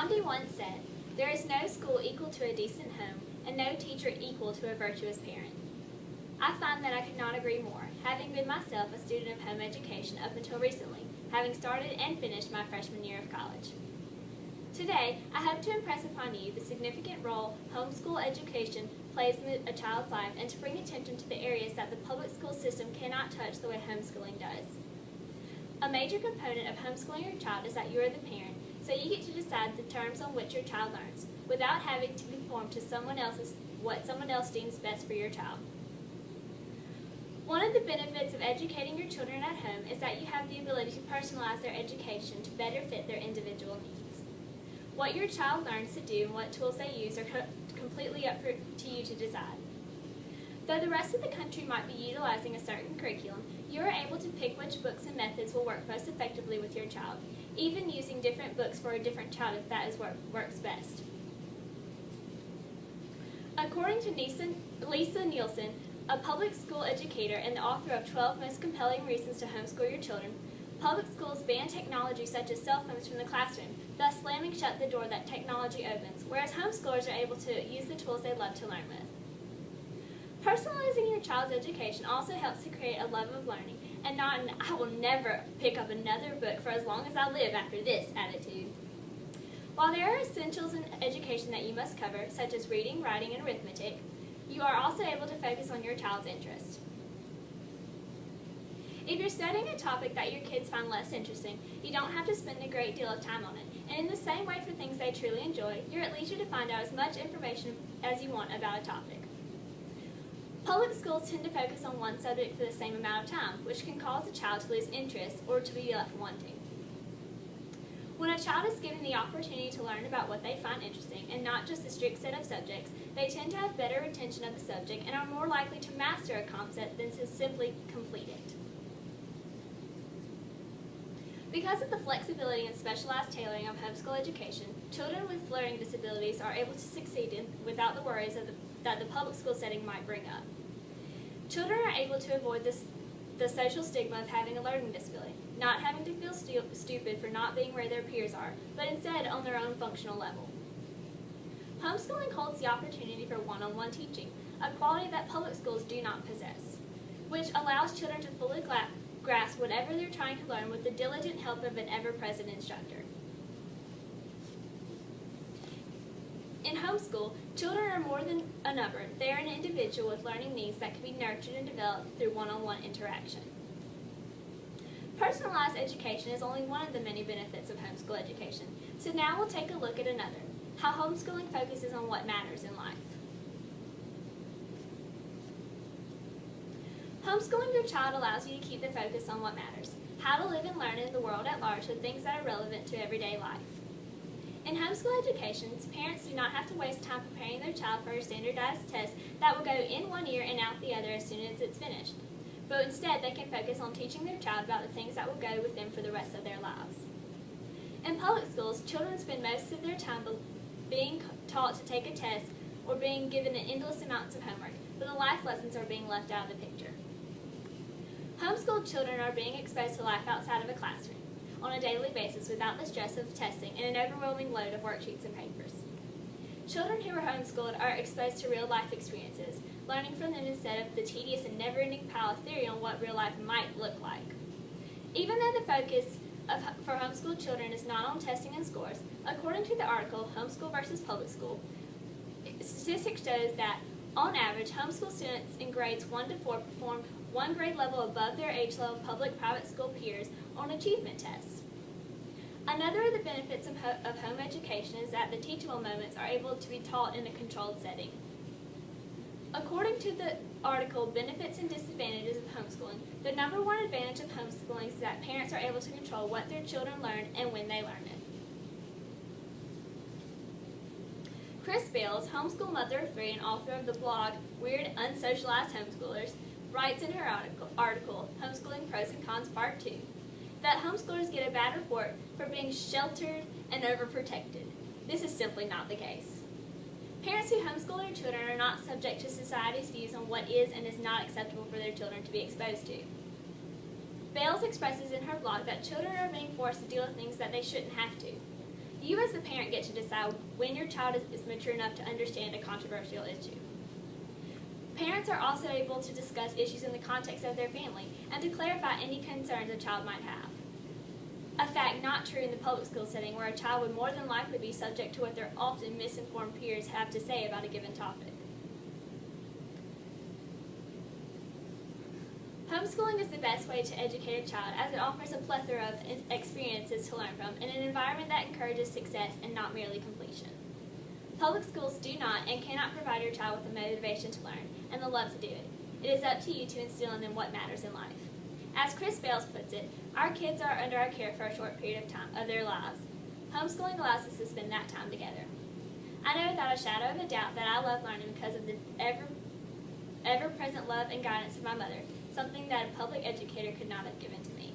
Gandhi once said, "There is no school equal to a decent home, and no teacher equal to a virtuous parent." I find that I could not agree more, having been myself a student of home education up until recently, having started and finished my freshman year of college. Today, I hope to impress upon you the significant role homeschool education plays in a child's life and to bring attention to the areas that the public school system cannot touch the way homeschooling does. A major component of homeschooling your child is that you are the parent, so you get to decide the terms on which your child learns, without having to conform to what someone else deems best for your child. One of the benefits of educating your children at home is that you have the ability to personalize their education to better fit their individual needs. What your child learns to do and what tools they use are completely up to you to decide. Though the rest of the country might be utilizing a certain curriculum, you are able to pick which books and methods will work most effectively with your child, even using different books for a different child if that is what works best. According to Lisa Nielsen, a public school educator and the author of 12 Most Compelling Reasons to Homeschool Your Children, public schools ban technology such as cell phones from the classroom, thus slamming shut the door that technology opens, whereas homeschoolers are able to use the tools they love to learn with. Personalizing your child's education also helps to create a love of learning and not an "I will never pick up another book for as long as I live after this" attitude. While there are essentials in education that you must cover, such as reading, writing, and arithmetic, you are also able to focus on your child's interest. If you're studying a topic that your kids find less interesting, you don't have to spend a great deal of time on it, and in the same way for things they truly enjoy, you're at leisure to find out as much information as you want about a topic. Public schools tend to focus on one subject for the same amount of time, which can cause a child to lose interest or to be left wanting. When a child is given the opportunity to learn about what they find interesting and not just a strict set of subjects, they tend to have better retention of the subject and are more likely to master a concept than to simply complete it. Because of the flexibility and specialized tailoring of homeschool education, children with learning disabilities are able to succeed without the worries that the public school setting might bring up. Children are able to avoid the social stigma of having a learning disability, not having to feel stupid for not being where their peers are, but instead on their own functional level. Homeschooling holds the opportunity for one-on-one teaching, a quality that public schools do not possess, which allows children to fully grasp whatever they're trying to learn with the diligent help of an ever-present instructor. In homeschool, children are more than a number. They are an individual with learning needs that can be nurtured and developed through one-on-one interaction. Personalized education is only one of the many benefits of homeschool education, so now we'll take a look at another, how homeschooling focuses on what matters in life. Homeschooling your child allows you to keep the focus on what matters, how to live and learn in the world at large with things that are relevant to everyday life. In homeschool education, parents do not have to waste time preparing their child for a standardized test that will go in one ear and out the other as soon as it's finished, but instead they can focus on teaching their child about the things that will go with them for the rest of their lives. In public schools, children spend most of their time being taught to take a test or being given endless amounts of homework, but the life lessons are being left out of the picture. Homeschooled children are being exposed to life outside of a classroom on a daily basis without the stress of testing and an overwhelming load of worksheets and papers. Children who are homeschooled are exposed to real-life experiences, learning from them instead of the tedious and never-ending pile of theory on what real life might look like. Even though the focus for homeschooled children is not on testing and scores, according to the article, Homeschool versus Public School, statistics shows that, on average, homeschool students in grades 1 to 4 performed one grade level above their age-level public-private school peers on achievement tests. Another of the benefits of home education is that the teachable moments are able to be taught in a controlled setting. According to the article, Benefits and Disadvantages of Homeschooling, the number one advantage of homeschooling is that parents are able to control what their children learn and when they learn it. Chris Bales, homeschool mother of 3 and author of the blog Weird Unsocialized Homeschoolers, writes in her article, Homeschooling Pros and Cons Part 2, that homeschoolers get a bad report for being sheltered and overprotected. This is simply not the case. Parents who homeschool their children are not subject to society's views on what is and is not acceptable for their children to be exposed to. Bales expresses in her blog that children are being forced to deal with things that they shouldn't have to. You as the parent get to decide when your child is mature enough to understand a controversial issue. Parents are also able to discuss issues in the context of their family and to clarify any concerns a child might have. A fact not true in the public school setting, where a child would more than likely be subject to what their often misinformed peers have to say about a given topic. Homeschooling is the best way to educate a child, as it offers a plethora of experiences to learn from in an environment that encourages success and not merely completion. Public schools do not and cannot provide your child with the motivation to learn and the love to do it. It is up to you to instill in them what matters in life. As Chris Bales puts it, our kids are under our care for a short period of time of their lives. Homeschooling allows us to spend that time together. I know without a shadow of a doubt that I love learning because of the ever-present love and guidance of my mother, something that a public educator could not have given to me.